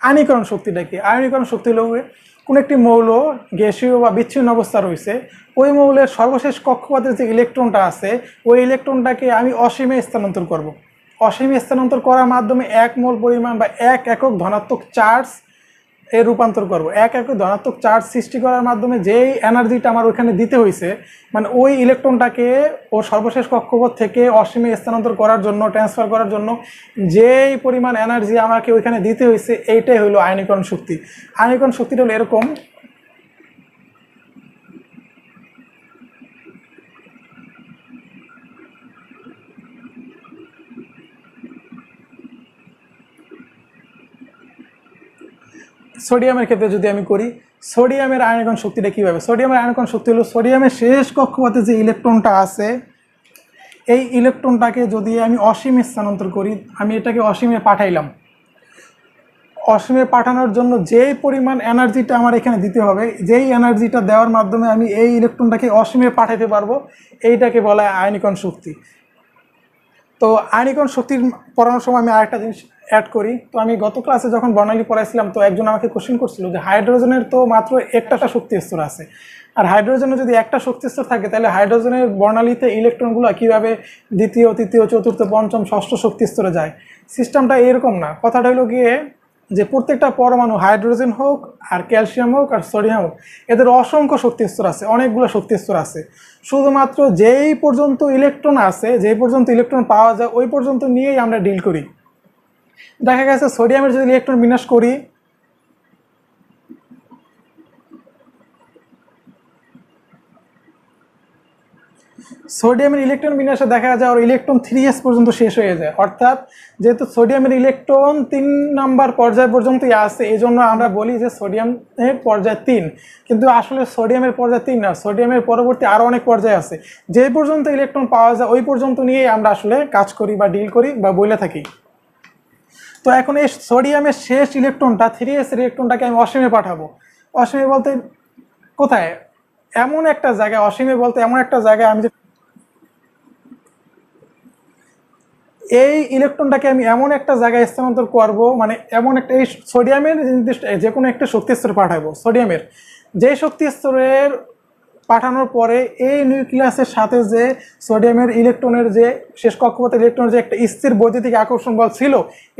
আয়নীকরণ শক্তিটা কি? আয়নীকরণ শক্তি হলো কোনো একটি মৌল গ্যাসীয় বা বিচ্ছিন্ন অবস্থা রয়েছে, ওই মৌলের সর্বশেষ কক্ষপথের যে ইলেকট্রনটা আছে ওই ইলেকট্রনটাকে আমি অসীমে স্থানান্তর করব। অসীমে স্থানান্তর করার মাধ্যমে 1 মোল পরিমাণ বা 1 একক ধনাত্মক চার্জ এর রূপান্তর করব। 1 একক ধনাত্মক চার্জ সৃষ্টি করার মাধ্যমে যেই এনার্জিটা আমার ওইখানে দিতে হয়েছে, মানে ওই ইলেকট্রনটাকে ওর সর্বশেষ কক্ষপথ থেকে অসীমে স্থানান্তর করার জন্য, ট্রান্সফার করার জন্য যেই পরিমাণ এনার্জি আমাকে ওইখানে দিতে হয়েছে, এইটাই হলো আয়নীকরণ শক্তি। আয়নীকরণ শক্তিটা হলো এরকম, সোডিয়ামের ক্ষেত্রে যদি আমি করি, সোডিয়ামের আয়নীকরণ শক্তিটা কীভাবে? সোডিয়ামের আয়নীকরণ শক্তি হলো সোডিয়ামের শেষ কক্ষপথে যে ইলেকট্রনটা আছে এই ইলেকট্রনটাকে যদি আমি অসীমে স্থানান্তর করি, আমি এটাকে অসীমে পাঠাইলাম, অসীমে পাঠানোর জন্য যেই পরিমাণ এনার্জিটা আমার এখানে দিতে হবে, যেই এনার্জিটা দেওয়ার মাধ্যমে আমি এই ইলেকট্রনটাকে অসীমে পাঠাতে পারবো, এইটাকে বলা হয় আয়নীকরণ শক্তি। তো আয়নীকরণ শক্তির পড়ানোর সময় আমি আরেকটা জিনিস অ্যাড করি। তো আমি গত ক্লাসে যখন বর্ণালী পড়াইছিলাম, তো একজন আমাকে কোশ্চেন করছিল যে হাইড্রোজেনের তো মাত্র একটা শক্তি স্তর আছে, আর হাইড্রোজেনের যদি একটা শক্তি স্তর থাকে তাহলে হাইড্রোজেনের বর্ণালীতে ইলেকট্রনগুলো কীভাবে দ্বিতীয়, তৃতীয়, চতুর্থ, পঞ্চম, ষষ্ঠ শক্তি স্তরে যায়? সিস্টেমটা এরকম না। কথাটা হলো গিয়ে যে প্রত্যেকটা পরমাণু, হাইড্রোজেন হোক আর ক্যালসিয়াম হোক আর সোডিয়াম হোক, এদের অসংখ্য শক্তি স্তর আছে, অনেকগুলো শক্তি স্তর আছে। শুধুমাত্র যেই পর্যন্ত ইলেকট্রন আছে, যেই পর্যন্ত ইলেকট্রন পাওয়া যায় ওই পর্যন্ত নিয়েই আমরা ডিল করি। দেখা গেছে সোডিয়ামের যদি ইলেকট্রন বিন্যাস করি, সোডিয়ামের ইলেকট্রন বিন্যাসে দেখা যায় ওর ইলেকট্রন 3s পর্যন্ত শেষ হয়ে যায়। অর্থাৎ যেহেতু সোডিয়ামের ইলেকট্রন 3 নাম্বার পর্যায় পর্যন্তই আসে, এই জন্য আমরা বলি যে সোডিয়ামের পর্যায় 3, কিন্তু আসলে সোডিয়ামের পর্যায় 3 না, সোডিয়ামের পরবর্তী আরও অনেক পর্যায় আছে। যে পর্যন্ত ইলেকট্রন পাওয়া যায় ওই পর্যন্ত নিয়েই আমরা আসলে কাজ করি বা ডিল করি বা বলে থাকি। তো এখন এই সোডিয়ামের শেষ ইলেকট্রনটা, 3s ইলেকট্রনটাকে আমি অসীমে পাঠাবো। অসীমে বলতে কোথায়? এমন একটা জায়গায়, অসীমে বলতে এমন একটা জায়গায় আমি এই ইলেকট্রনটাকে আমি এমন একটা জায়গায় স্থানান্তর করব, মানে এমন একটা, এই সোডিয়ামের নির্দিষ্ট যে কোনো একটা শক্তি স্তরে পাঠাবো। সোডিয়ামের যে শক্তি স্তরের পাঠানোর পরে এই নিউক্লিয়াসের সাথে যে সোডিয়ামের ইলেকট্রনের যে শেষ কক্ষপথের ইলেকট্রনের যে একটা স্থির বৈদ্যুতিক আকর্ষণ বল ছিল,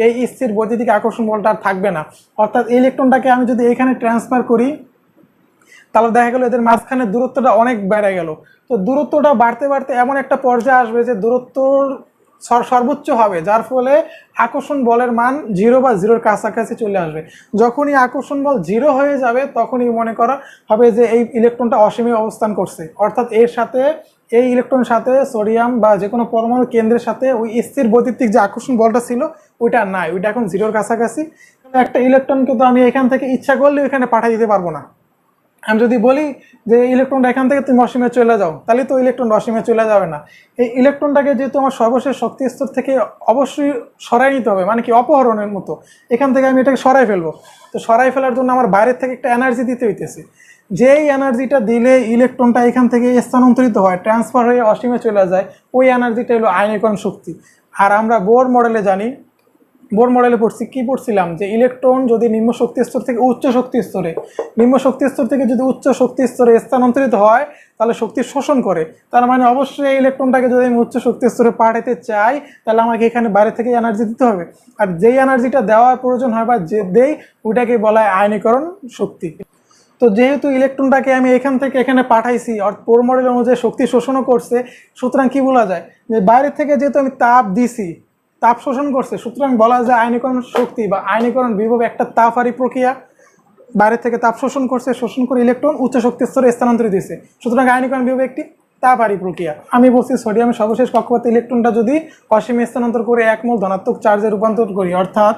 এই স্থির বৈদ্যুতিক আকর্ষণ বলটা আর থাকবে না। অর্থাৎ এই ইলেকট্রনটাকে আমি যদি এইখানে ট্রান্সফার করি, তাহলে দেখা গেল এদের মাঝখানে দূরত্বটা অনেক বেড়ে গেল। তো দূরত্বটা বাড়তে বাড়তে এমন একটা পর্যায়ে আসবে যে দূরত্বর সর্বোচ্চ হবে, যার ফলে আকর্ষণ বলের মান 0 বা 0-র কাছাকাছি চলে আসবে। যখনই আকর্ষণ বল 0 হয়ে যাবে তখনই মনে করা হবে যে এই ইলেকট্রনটা অসীমে অবস্থান করছে। অর্থাৎ এর সাথে, এই ইলেকট্রনের সাথে সোডিয়াম বা যে কোনো পরমাণু কেন্দ্রের সাথে ওই স্থির বৈদ্যুতিক যে আকর্ষণ বলটা ছিল ওইটা নাই, ওইটা এখন 0-র কাছাকাছি। একটা ইলেকট্রনকে তো আমি এখান থেকে ইচ্ছা করলে এখানে পাঠিয়ে দিতে পারবো না। আমি যদি বলি যে ইলেকট্রনটা এখান থেকে তুমি অসীমে চলে যাও, তাহলে তো ইলেকট্রন অসীমে চলে যাবে না। এই ইলেকট্রনটাকে যেহেতু আমার সর্বশেষ শক্তি স্তর থেকে অবশ্যই সরাই নিতে হবে, মানে কি অপহরণের মতো, এখান থেকে আমি এটাকে সরাই ফেলবো। তো সরাই ফেলার জন্য আমার বাইরের থেকে একটা এনার্জি দিতে হইতেছে। যেই এনার্জিটা দিলে ইলেকট্রনটা এখান থেকে স্থানান্তরিত হয়, ট্রান্সফার হয়ে অসীমে চলে যায়, ওই এনার্জিটা হলো আয়নীকরণ শক্তি। আর আমরা বোর মডেলে জানি, বোর মডেলে পড়ছিলাম যে ইলেকট্রন যদি নিম্ন শক্তি স্তর থেকে উচ্চ শক্তি স্তরে, নিম্ন শক্তি স্তর থেকে যদি উচ্চ শক্তি স্তরে স্থানান্তরিত হয় তাহলে শক্তি শোষণ করে। তার মানে অবশ্যই এই ইলেকট্রনটাকে যদি আমি উচ্চ শক্তি স্তরে পাঠাতে চাই তাহলে আমাকে এখানে বাইরে থেকে এনার্জি দিতে হবে। আর যেই এনার্জিটা দেওয়ার প্রয়োজন হয় বা যে দেই, ওইটাকে বলা হয় আয়নীকরণ শক্তি। তো যেহেতু ইলেকট্রনটাকে আমি এখান থেকে এখানে পাঠাইছি, অর্থাৎ বোর মডেল অনুযায়ী শক্তি শোষণও করছে, সুতরাং কি বলা যায় যে বাইরে থেকে যেহেতু আমি তাপ দিছি, তাপ শোষণ করছে, সুতরাং বলা যায় আয়নীকরণ শক্তি বা আয়নীকরণ বিভব একটা তাপহারী প্রক্রিয়া। বাইরে থেকে তাপ শোষণ করছে, শোষণ করে ইলেকট্রন উচ্চ শক্তি স্তরে স্থানান্তরিত দিয়েছে, সুতরাং আয়নীকরণ বিভব একটি তাপহারী প্রক্রিয়া। আমি বলছি সোডিয়ামের সর্বশেষ কক্ষপথে ইলেকট্রনটা যদি অসীমে স্থানান্তর করে 1 মোল ধনাত্মক চার্জে রূপান্তর করি, অর্থাৎ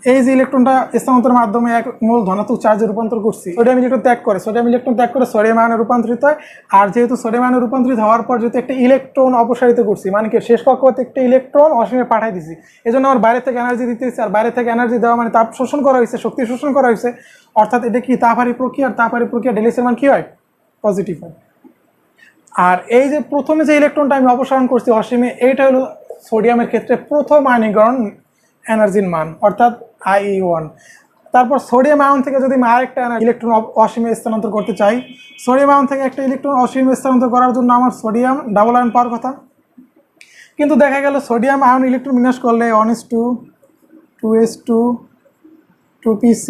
এই যে ইলেকট্রনটা স্থানান্তরের মাধ্যমে 1 মোল ধনাত্মক চার্জে রূপান্তর করছি, সোডিয়াম ইলেকট্রন ত্যাগ করে, সোডিয়াম ইলেকট্রন ত্যাগ করে সোডিয়াম আয়নে রূপান্তরিত হয়। আর যেহেতু সোডিয়াম আয়নে রূপান্তরিত হওয়ার পর যেহেতু একটা ইলেকট্রন অপসারিত করছি, মানে কি শেষ কক্ষপথে একটা ইলেকট্রন অসীমে পাঠাই দিছি, এই জন্য আমার বাইরে থেকে এনার্জি দিতে হচ্ছে। আর বাইরে থেকে এনার্জি দেওয়া মানে তাপ শোষণ করা হয়েছে, শক্তি শোষণ করা হয়েছে, অর্থাৎ এটা কি তাপহারী প্রক্রিয়া। আর তাপহারী প্রক্রিয়া ডেলিসের মান কী হয়? পজিটিভ হয়। আর এই যে প্রথমে যে ইলেকট্রনটা আমি অপসারণ করছি অসীমে, এইটা হলো সোডিয়ামের ক্ষেত্রে প্রথম আয়নীকরণ এনার্জির মান, অর্থাৎ IE1। তারপর সোডিয়াম আয়ন থেকে যদি আমি আরেকটা ইলেকট্রন অসীমে স্থানান্তর করতে চাই, সোডিয়াম আয়ন থেকে একটা ইলেকট্রন অসীমে স্থানান্তর করার জন্য আমার সোডিয়াম ডাবল আয়ন পাওয়ার কথা, কিন্তু দেখা গেল সোডিয়াম আয়ন ইলেকট্রন বিন্যাস করলে 1s2 2s2 2p6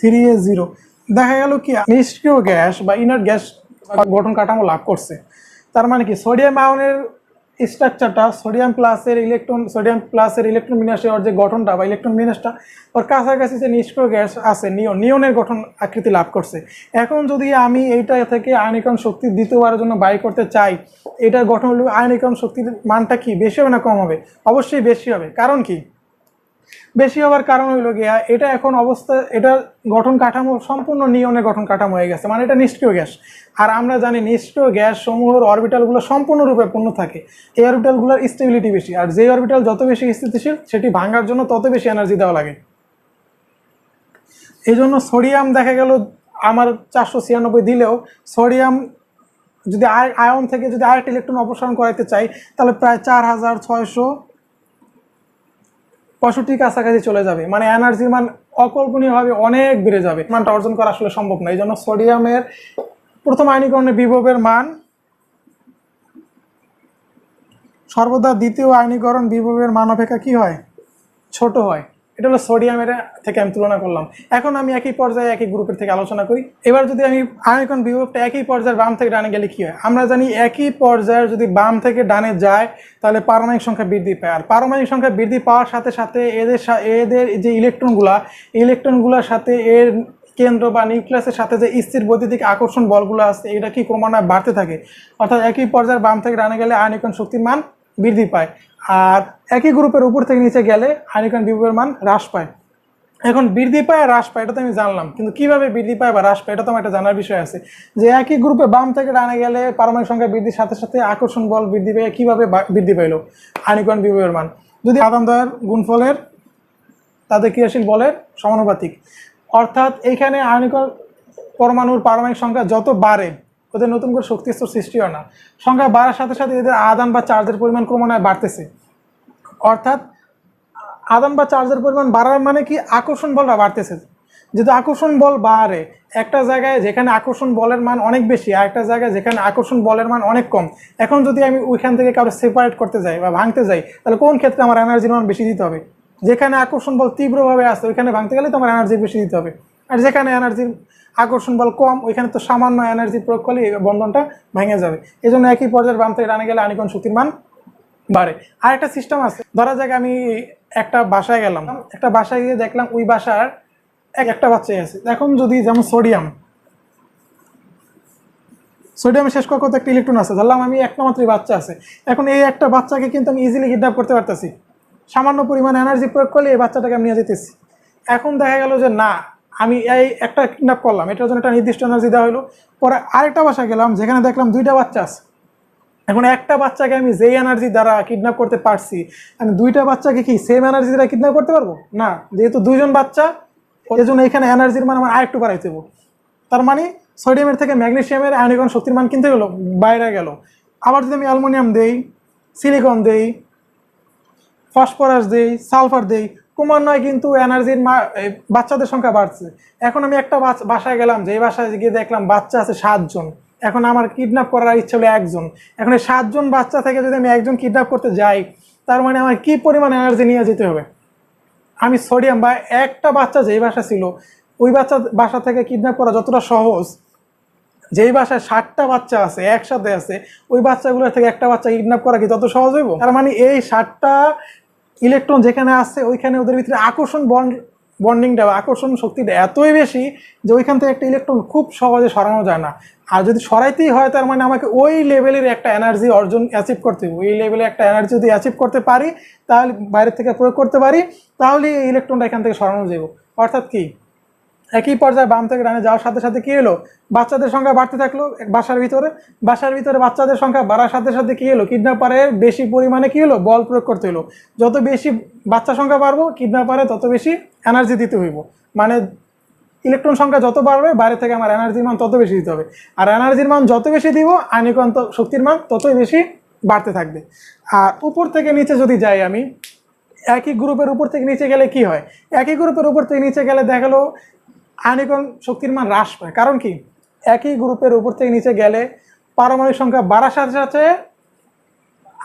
3s0 দেখা গেল কি নিষ্ক্রিয় গ্যাস বা ইনার্ট গ্যাস গঠন কাঠামো লাভ করছে। তার মানে কি সোডিয়াম আয়নের স্ট্রাকচারটা সোডিয়াম প্লাসের ইলেকট্রন বিন্যাসের ওর যে গঠনটা বা ইলেকট্রন বিন্যাসটা ওর কাছাকাছি যে নিষ্ক্রিয় গ্যাস আছে নিয়নের গঠন আকৃতি লাভ করছে। এখন যদি আমি এইটা থেকে আয়নীকরণ শক্তি দ্বিতীয়বারের জন্য বাই করতে চাই, এটার গঠন হলো আয়নীকরণ শক্তির মানটা কি বেশি হবে না কম হবে? অবশ্যই বেশি হবে। কারণ কি বেশি হওয়ার কারণ হইল গিয়া এটা এখন অবস্থা, এটার গঠন কাঠামো সম্পূর্ণ নিয়নের গঠন কাঠামো হয়ে গেছে, মানে এটা নিষ্ক্রিয় গ্যাস। আর আমরা জানি নিষ্ক্রিয় গ্যাস সমূহের অরবিটালগুলো সম্পূর্ণরূপে পূর্ণ থাকে, এই অরবিটালগুলোর স্টেবিলিটি বেশি, আর যে অরবিটাল যত বেশি স্থিতিশীল সেটি ভাঙার জন্য তত বেশি এনার্জি দেওয়া লাগে। এই জন্য সোডিয়াম দেখা গেল আমার 496 দিলেও সোডিয়াম যদি আয়ন থেকে যদি আরেকটা ইলেকট্রন অপসারণ করাইতে চাই তাহলে প্রায় 4665 কাছাকাছি চলে যাবে, মানে এনার্জির মান অকল্পনীয়ভাবে অনেক বেড়ে যাবে, মানটা অর্জন করা আসলে সম্ভব না। এই জন্য সোডিয়ামের প্রথম আয়নীকরণের বিভবের মান সর্বদা দ্বিতীয় আয়নীকরণ বিভবের মান অপেক্ষা কি হয়? ছোট হয়। এটা হলো সোডিয়ামের থেকে আমি তুলনা করলাম। এখন আমি একই পর্যায়ে একই গ্রুপের থেকে আলোচনা করি। এবার যদি আমি আয়নীকরণ বিভবটা একই পর্যায়ের বাম থেকে ডানে গেলে কি হয়? আমরা জানি একই পর্যায়ের যদি বাম থেকে ডানে যায় তাহলে পারমাণবিক সংখ্যা বৃদ্ধি পায়, আর পারমাণবিক সংখ্যা বৃদ্ধি পাওয়ার সাথে সাথে এদের যে ইলেকট্রনগুলোর সাথে এর কেন্দ্র বা নিউক্লিয়াসের সাথে যে স্থির বৈদ্যুতিক আকর্ষণ বলগুলো আছে এটা কি ক্রমান্বয়ে বাড়তে থাকে, অর্থাৎ একই পর্যায়ের বাম থেকে ডানে গেলে আয়নীকরণ শক্তির মান বৃদ্ধি পায়, আর একই গ্রুপের উপর থেকে নিচে গেলে আয়নীকরণ বিভবের মান হ্রাস পায়। এখন বৃদ্ধি পায় আর হ্রাস পায় এটা তো আমি জানলাম, কিন্তু কিভাবে বৃদ্ধি পায় বা হ্রাস পায় এটা তো আমার একটা জানার বিষয় আছে, যে একই গ্রুপে বাম থেকে ডানে গেলে পারমাণবিক সংখ্যা বৃদ্ধির সাথে সাথে আকর্ষণ বল বৃদ্ধি পেয়ে কীভাবে বৃদ্ধি পাইল আয়নীকরণ বিভবের মান? যদি আদান-দ্বয়ের গুণফলের তাদের ক্রিয়াশীল বলের সমানুপাতিক, অর্থাৎ এইখানে আয়নীকরণ পরমাণুর পারমাণবিক সংখ্যা যত বাড়ে ওদের নতুন করে শক্তি স্তর সৃষ্টি হয় না, সংখ্যা বাড়ার সাথে সাথে এদের আদান বা চার্জের পরিমাণ ক্রমান্বয়ে বাড়তেছে, অর্থাৎ আদান বা চার্জের পরিমাণ বাড়ার মানে কি আকর্ষণ বলটা বাড়তেছে। যেহেতু আকর্ষণ বল বাড়ে একটা জায়গায় যেখানে আকর্ষণ বলের মান অনেক বেশি আর একটা জায়গায় যেখানে আকর্ষণ বলের মান অনেক কম, এখন যদি আমি ওইখান থেকে কারো সেপারেট করতে যাই বা ভাঙতে যাই তাহলে কোন ক্ষেত্রে আমার এনার্জির মান বেশি দিতে হবে? যেখানে আকর্ষণ বল তীব্রভাবে আসে ওইখানে ভাঙতে গেলে তো আমার এনার্জি বেশি দিতে হবে, আর যেখানে এনার্জির আকর্ষণ বল কম ওইখানে তো সামান্য এনার্জি প্রয়োগ করলে বন্ধনটা ভেঙে যাবে। এই জন্য একই পর্যায়ের বাম থেকে ডানে গেলে আয়নীকরণ শক্তির মান বাড়ে। আর একটা সিস্টেম আছে, ধরা যাক আমি একটা বাসায় গেলাম, একটা বাসায় গিয়ে দেখলাম ওই বাসার একটা বাচ্চাই আছে। এখন যদি যেমন সোডিয়ামের শেষ কক্ষে একটা ইলেকট্রন আছে, ধরলাম আমি একটা মাত্রই বাচ্চা আছে, এখন এই একটা বাচ্চাকে কিন্তু আমি ইজিলি কিডন্যাপ করতে পারতেছি, সামান্য পরিমাণ এনার্জি প্রয়োগ করলে এই বাচ্চাটাকে আমি নিয়ে যেতেছি। এখন দেখা গেল যে না, আমি এই একটা কিডন্যাপ করলাম, এটার জন্য একটা নির্দিষ্ট এনার্জি দেওয়া হলো, পরে আরেকটা বাসায় গেলাম যেখানে দেখলাম দুইটা বাচ্চা আছে, এখন একটা বাচ্চাকে আমি যেই এনার্জি দ্বারা কিডন্যাপ করতে পারছি আমি দুইটা বাচ্চাকে কি সেম এনার্জি দ্বারা কিডন্যাপ করতে পারবো না? যেহেতু দুইজন বাচ্চা এই জন্য এখানে এনার্জির মান আমার আরেকটু বাড়াইতে হবে। তার মানে সোডিয়ামের থেকে ম্যাগনেসিয়ামের আয়নীকরণ শক্তির মান কিনতে গেল বাইরে গেল। আবার যদি আমি অ্যালুমিনিয়াম দেই, সিলিকন দেই, ফসফরাস দেই, সালফার দেই, ক্রমান্বয়ে কিন্তু এনার্জির বাচ্চাদের সংখ্যা বাড়ছে। এখন আমি একটা বাসায় গেলাম, যে বাসায় গিয়ে দেখলাম বাচ্চা আছে 7 জন, এখন আমার কিডন্যাপ করার ইচ্ছা হলো একজন। এখন এই 7 জন বাচ্চা থেকে যদি আমি একজন কিডন্যাপ করতে যাই তার মানে আমার কি পরিমাণ এনার্জি নিয়ে যেতে হবে? আমি সোডিয়াম বা একটা বাচ্চা যেই বাসা ছিল ওই বাসা থেকে কিডন্যাপ করা যতটা সহজ, যেই বাসায় 60টা বাচ্চা আছে একসাথে আছে ওই বাচ্চাগুলোর থেকে একটা বাচ্চা কিডন্যাপ করা কি তত সহজ হইব? তার মানে এই 60টা ইলেকট্রন যেখানে আছে ওইখানে ওদের ভিতরে বন্ডিংটা আকর্ষণ শক্তিটা এতই বেশি যে ওইখান থেকে একটা ইলেকট্রন খুব সহজে সরানো যায় না। আর যদি সরাইতেই হয় তার মানে আমাকে ওই লেভেলের একটা এনার্জি অ্যাচিভ করতে হবে। ওই লেভেলে একটা এনার্জি যদি অ্যাচিভ করতে পারি তাহলে বাইরে থেকে প্রয়োগ করতে পারি তাহলে এই ইলেকট্রনটা এখান থেকে সরানো যাবে। অর্থাৎ কি একই পর্যায়ে বাম থেকে ডানে যাওয়ার সাথে সাথে কী হলো, বাচ্চাদের সংখ্যা বাড়তে থাকলো বাসার ভিতরে বাচ্চাদের সংখ্যা বাড়ার সাথে সাথে কী হলো, কিডন্যাপারের বেশি পরিমাণে কী হলো বল প্রয়োগ করতে হলো। যত বেশি বাচ্চা সংখ্যা বাড়বো কিডন্যাপারে তত বেশি এনার্জি দিতে হইব, মানে ইলেকট্রন সংখ্যা যত বাড়বে বাইরে থেকে আমার এনার্জির মান তত বেশি দিতে হবে, আর এনার্জির মান যত বেশি দিব আয়নীকরণ শক্তির মান ততই বেশি বাড়তে থাকবে। আর উপর থেকে নিচে যদি যাই আমি, একই গ্রুপের উপর থেকে নিচে গেলে কি হয়, একই গ্রুপের উপর থেকে নিচে গেলে দেখা গেলো আয়নীকরণ শক্তির মান হ্রাস পায়। কারণ কি, একই গ্রুপের উপর থেকে নিচে গেলে পারমাণবিক সংখ্যা বাড়ার সাথে সাথে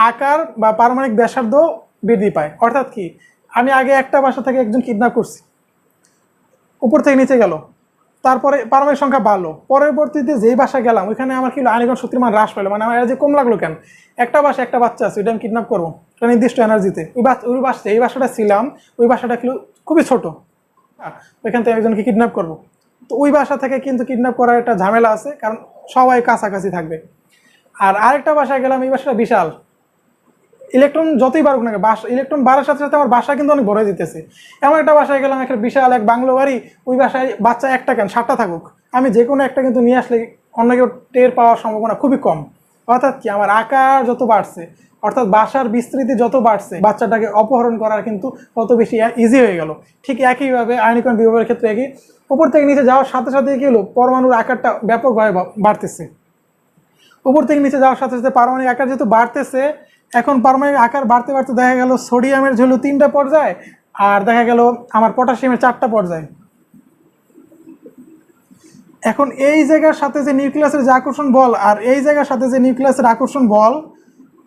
আকার বা পারমাণবিক ব্যাসার্ধ বৃদ্ধি পায়। অর্থাৎ কি, আমি আগে একটা বাসা থেকে একজন কিডন্যাপ করছি, উপর থেকে নিচে গেল, তারপরে পারমাণবিক সংখ্যা বাড়লো, পরবর্তীতে যেই বাসায় গেলাম ওইখানে আমার কি আয়নীকরণ শক্তির মান হ্রাস পেলো, মানে আমার এনার্জি কম লাগলো কেন, একটা বাসা একটা বাচ্চা আছে, ওইটা আমি কিডন্যাপ করবো একটা নির্দিষ্ট এনার্জিতে, ওই বাসা এই বাসাটা ছিলাম, ওই বাসাটা খুবই ছোট, ওইখান থেকে একজনকে কিডন্যাপ করবো। তো ওই বাসা থেকে কিন্তু কিডন্যাপ করার একটা ঝামেলা আছে, কারণ সবাই কাছাকাছি থাকবে। আর আরেকটা বাসায় গেলাম, এই বাসাটা বিশাল, ইলেকট্রন যতই বাড়ুক না, ইলেকট্রন বাড়ার সাথে সাথে আমার বাসা কিন্তু অনেক বড় যেতেছে। এমন একটা বাসায় গেলাম, একটা বিশাল এক বাংলো বাড়ি, ওই বাসায় বাচ্চা একটা কেন 7টা থাকুক, আমি যে কোনো একটা কিন্তু নিয়ে আসলে অন্য কেউ টের পাওয়ার সম্ভাবনা খুবই কম। অর্থাৎ কি, আমার আকার যত বাড়ছে, অর্থাৎ বাসার বিস্তৃতি যত বাড়ছে, বাচ্চাটাকে অপহরণ করার কিন্তু তত বেশি ইজি হয়ে গেল। ঠিক একইভাবে আয়নীকরণ বিভবের ক্ষেত্রে একই, উপর থেকে নিচে যাওয়ার সাথে সাথে কি হলো, পরমাণুর আকারটা ব্যাপকভাবে বাড়তেছে। উপর থেকে নিচে যাওয়ার সাথে সাথে পারমাণবিক আকার যেহেতু বাড়তেছে, এখন পারমাণবিক আকার বাড়তে বাড়তে দেখা গেল সোডিয়ামের হলো 3টা পর্যায়, আর দেখা গেল আমার পটাশিয়ামের 4টা পর্যায়। এখন এই জায়গার সাথে যে নিউক্লিয়াসের যে আকর্ষণ বল আর এই জায়গার সাথে যে নিউক্লিয়াসের আকর্ষণ বল,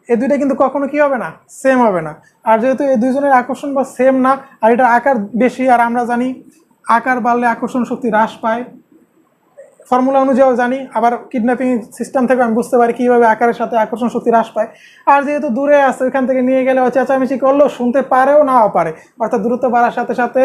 এই দুইটা কিন্তু কখনো কি হবে না, সেম হবে না। আর যেহেতু এই দুইজনের আকর্ষণ বল সেম না, আর এটার আকার বেশি, আর আমরা জানি আকার বাড়লে আকর্ষণ শক্তি হ্রাস পায়, ফর্মুলা অনুযায়ীও জানি, আবার কিডন্যাপিং সিস্টেম থেকে আমি বুঝতে পারি কীভাবে আকারের সাথে আকর্ষণ শক্তি হ্রাস পায়। আর যেহেতু দূরে আছে, ওইখান থেকে নিয়ে গেলে চেঁচামেচি করলেও শুনতে পারেও নাও পারে, অর্থাৎ দূরত্ব বাড়ার সাথে সাথে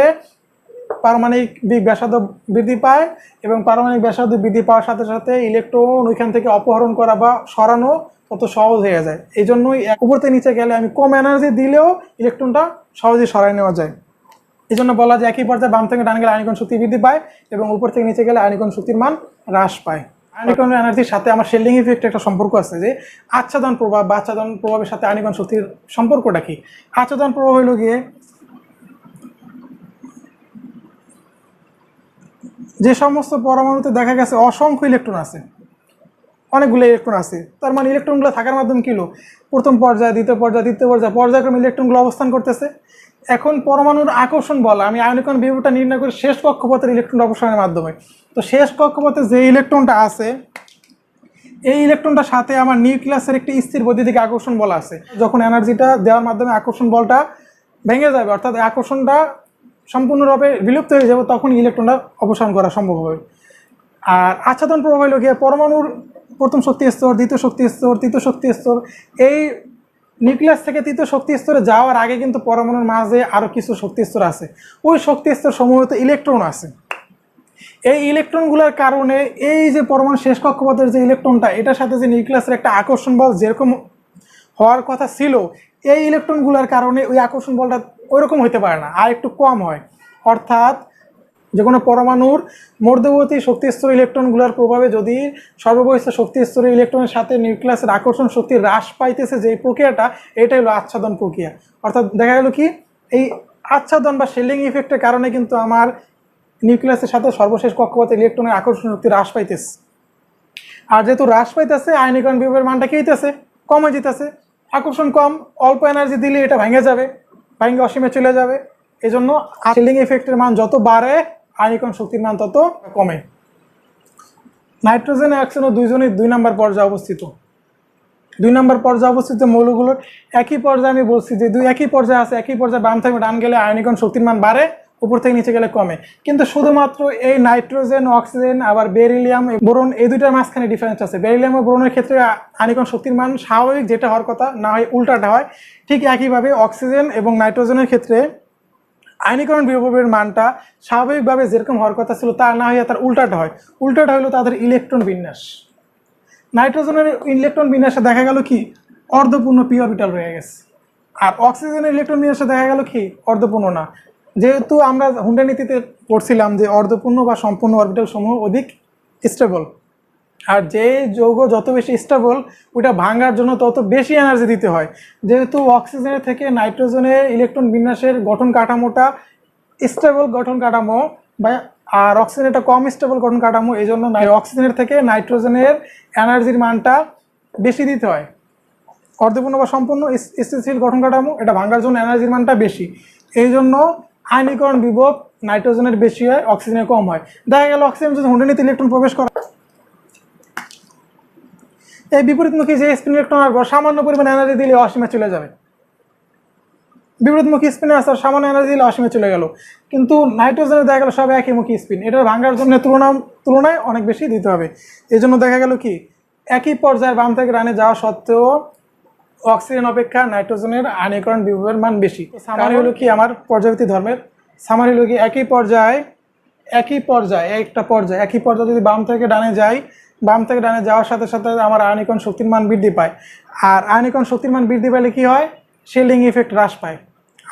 পারমাণবিক ব্যাসার্ধ বৃদ্ধি পায়, এবং পারমাণবিক ব্যাসার্ধ বৃদ্ধি পাওয়ার সাথে সাথে ইলেকট্রন ওইখান থেকে অপহরণ করা বা সরানো তত সহজ হয়ে যায়। এই জন্যই উপর থেকে নিচে গেলে আমি কম এনার্জি দিলেও ইলেকট্রনটা সহজেই সরাই নেওয়া যায়। এই জন্য বলা যায় একই পর্যায়ে বাম থেকে ডান গেলে আয়নীকরণ শক্তি বৃদ্ধি পায়, এবং উপর থেকে নিচে গেলে আয়নীকরণ শক্তির মান হ্রাস পায়। আয়নীকরণ এনার্জির সাথে আমার শেল্ডিং ইফেক্ট একটা সম্পর্ক আছে, যে আচ্ছাদন প্রভাব বা আচ্ছাদন প্রভাবের সাথে আয়নীকরণ শক্তির সম্পর্কটা কি। আচ্ছাদন প্রভাব হলো গিয়ে যে সমস্ত পরমাণুতে দেখা গেছে অসংখ্য ইলেকট্রন আছে, অনেকগুলো ইলেকট্রন আছে, তার মানে ইলেকট্রনগুলো থাকার মাধ্যমে কী হলো, প্রথম পর্যায়ে দ্বিতীয় পর্যায়ে তৃতীয় পর্যায়ে পর্যায়ক্রমে ইলেকট্রনগুলো অবস্থান করতেছে। এখন পরমাণুর আকর্ষণ বল আমি আয়নীকরণ বিভবটা নির্ণয় করি শেষ কক্ষপথের ইলেকট্রন অপসারণের মাধ্যমে। তো শেষ কক্ষপথে যে ইলেকট্রনটা আছে, এই ইলেকট্রনটার সাথে আমার নিউক্লিয়াসের একটি স্থির বৈদ্যুতিক আকর্ষণ বল আছে। যখন এনার্জিটা দেওয়ার মাধ্যমে আকর্ষণ বলটা ভেঙে যাবে, অর্থাৎ আকর্ষণটা সম্পূর্ণভাবে বিলুপ্ত হয়ে যাবে, তখন ইলেকট্রনটা অপসারণ করা সম্ভব হবে। আর আচ্ছাদন প্রভাব হলো গিয়ে পরমাণুর প্রথম শক্তি স্তর, দ্বিতীয় শক্তি স্তর, তৃতীয় শক্তি স্তর, এই নিউক্লিয়াস থেকে তৃতীয় শক্তি স্তরে যাওয়ার আগে কিন্তু পরমাণুর মাঝে আরও কিছু শক্তি স্তর আছে, ওই শক্তি স্তর সমূহতে ইলেকট্রন আছে। এই ইলেকট্রনগুলোর কারণে এই যে পরমাণু শেষ কক্ষপথের যে ইলেকট্রনটা, এটার সাথে যে নিউক্লিয়াসের একটা আকর্ষণ বল যেরকম হওয়ার কথা ছিল, এই ইলেকট্রনগুলোর কারণে ওই আকর্ষণ বলটা ওইরকম হতে পারে না, আর একটু কম হয়। অর্থাৎ যে কোনো পরমাণুর মধ্যবর্তী শক্তি স্তর ইলেকট্রনগুলোর প্রভাবে যদি সর্ববহিষ্ঠ শক্তি স্তরের ইলেকট্রনের সাথে নিউক্লিয়াসের আকর্ষণ শক্তি হ্রাস পাইতেছে, যে প্রক্রিয়াটা, এটাই হলো আচ্ছাদন প্রক্রিয়া। অর্থাৎ দেখা গেল কি, এই আচ্ছাদন বা শেল্ডিং ইফেক্টের কারণে কিন্তু আমার নিউক্লিয়াসের সাথে সর্বশেষ কক্ষপথে ইলেকট্রনের আকর্ষণ শক্তি হ্রাস পাইতেছে। আর যেহেতু হ্রাস পাইতেছে, আয়নীকরণ বিভবের মানটা কি হইতেছে, কমে যেতেছে। আকর্ষণ কম, অল্প এনার্জি দিলে এটা ভেঙে যাবে, ভেঙে অসীমে চলে যাবে। এই জন্য শেল্ডিং ইফেক্টের মান যত বাড়ে, আয়নীকরণ শক্তির মান তত কমে। নাইট্রোজেন অক্সিজেন দুইজনই 2 নম্বর পর্যায়ে অবস্থিত। 2 নম্বর পর্যায়ে অবস্থিত মৌলগুলোর একই পর্যায়ে আমি বলছি যে একই পর্যায়ে আছে, একই পর্যায়ে বাম থেকে ডান গেলে আয়নীকরণ শক্তির মান বাড়ে, উপর থেকে নিচে গেলে কমে। কিন্তু শুধুমাত্র এই নাইট্রোজেন, অক্সিজেন, আবার বেরিলিয়াম, বোরন, এই দুইটার মাঝখানে ডিফারেন্স আছে। বেরিলিয়াম ও বোরনের ক্ষেত্রে আয়নীকরণ শক্তির মান স্বাভাবিক যেটা হওয়ার কথা, না হয় উল্টাটা হয়। ঠিক একইভাবে অক্সিজেন এবং নাইট্রোজেনের ক্ষেত্রে আয়নীকরণ বিভবের মানটা স্বাভাবিকভাবে যেরকম হওয়ার কথা ছিল তা না হয়ে তার উল্টাটা হয়। উল্টাটা হলো তাদের ইলেকট্রন বিন্যাস। নাইট্রোজেনের ইলেকট্রন বিন্যাসে দেখা গেল কি, অর্ধপূর্ণ পি অরবিটাল রয়ে গেছে, আর অক্সিজেনের ইলেকট্রন বিন্যাসে দেখা গেল কি, অর্ধপূর্ণ না। যেহেতু আমরা হুন্ডা নীতিতে পড়ছিলাম যে অর্ধপূর্ণ বা সম্পূর্ণ অরবিটাল সমূহ অধিক স্টেবল, আর যে যৌগ যত বেশি স্টেবল, ওইটা ভাঙার জন্য তত বেশি এনার্জি দিতে হয়। যেহেতু অক্সিজেনের থেকে নাইট্রোজেনের ইলেকট্রন বিন্যাসের গঠন কাঠামোটা স্টেবল গঠন কাঠামো বা আর অক্সিজেন একটা কম স্টেবল গঠন কাঠামো, এই জন্য অক্সিজেনের থেকে নাইট্রোজেনের এনার্জির মানটা বেশি দিতে হয়। অর্ধপূর্ণ বা সম্পূর্ণ স্থিতিশীল গঠন কাঠামো, এটা ভাঙার জন্য এনার্জির মানটা বেশি, এই জন্য আয়নীকরণ বিভব নাইট্রোজেনের বেশি হয়, অক্সিজেনের কম হয়। দেখা গেল অক্সিজেন যদি 100 ইলেকট্রন প্রবেশ করে, এই বিপরীতমুখী যে স্পিন ইলেকট্রন আসবে সামান্য পরিমাণ এনার্জি দিলে অসীমে চলে যাবে। বিপরীতমুখী স্পিনে আসার সামান্য এনার্জি দিলে অসীমে চলে গেল, কিন্তু নাইট্রোজেনের দেখা গেল সব একই মুখী স্পিন, এটার ভাঙার জন্য তুলনায় অনেক বেশি দিতে হবে। এই জন্য দেখা গেল কি একই পর্যায়ের বাম থেকে ডানে যাওয়া সত্ত্বেও অক্সিজেন অপেক্ষা নাইট্রোজেনের আয়নীকরণ বিভবের মান বেশি। সামারি হলো কি আমার পর্যায়বৃত্তি ধর্মের সামারি হলো কি একই পর্যায়ে একই পর্যায়ে যদি বাম থেকে ডানে যাই, বাম থেকে ডানে যাওয়ার সাথে সাথে আমার আয়নীকরণ শক্তির মান বৃদ্ধি পায়। আর আয়নীকরণ শক্তির মান বৃদ্ধি পেলে কি হয়, শেল্ডিং ইফেক্ট হ্রাস পায়,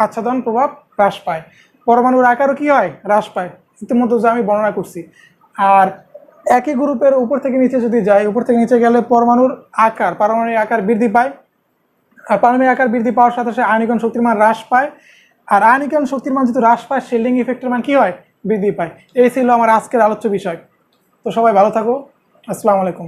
আচ্ছাদন প্রভাব হ্রাস পায়, পরমাণুর আকারও কি হয়, হ্রাস পায়, ইতিমধ্যে যা আমি বর্ণনা করছি। আর একই গ্রুপের উপর থেকে নিচে যদি যাই, উপর থেকে নিচে গেলে পারমাণবিক আকার বৃদ্ধি পায়, আর পারমাণবিক আকার বৃদ্ধি পাওয়ার সাথে সাথে আয়নীকরণ শক্তির মান হ্রাস পায়। আর আয়নীকরণ শক্তির মান যদি হ্রাস পায়, শেল্ডিং ইফেক্টের মান কি হয়, বৃদ্ধি পায়। এই ছিল আমার আজকের আলোচ্য বিষয়। তো সবাই ভালো থাকো, আসসালামু আলাইকুম।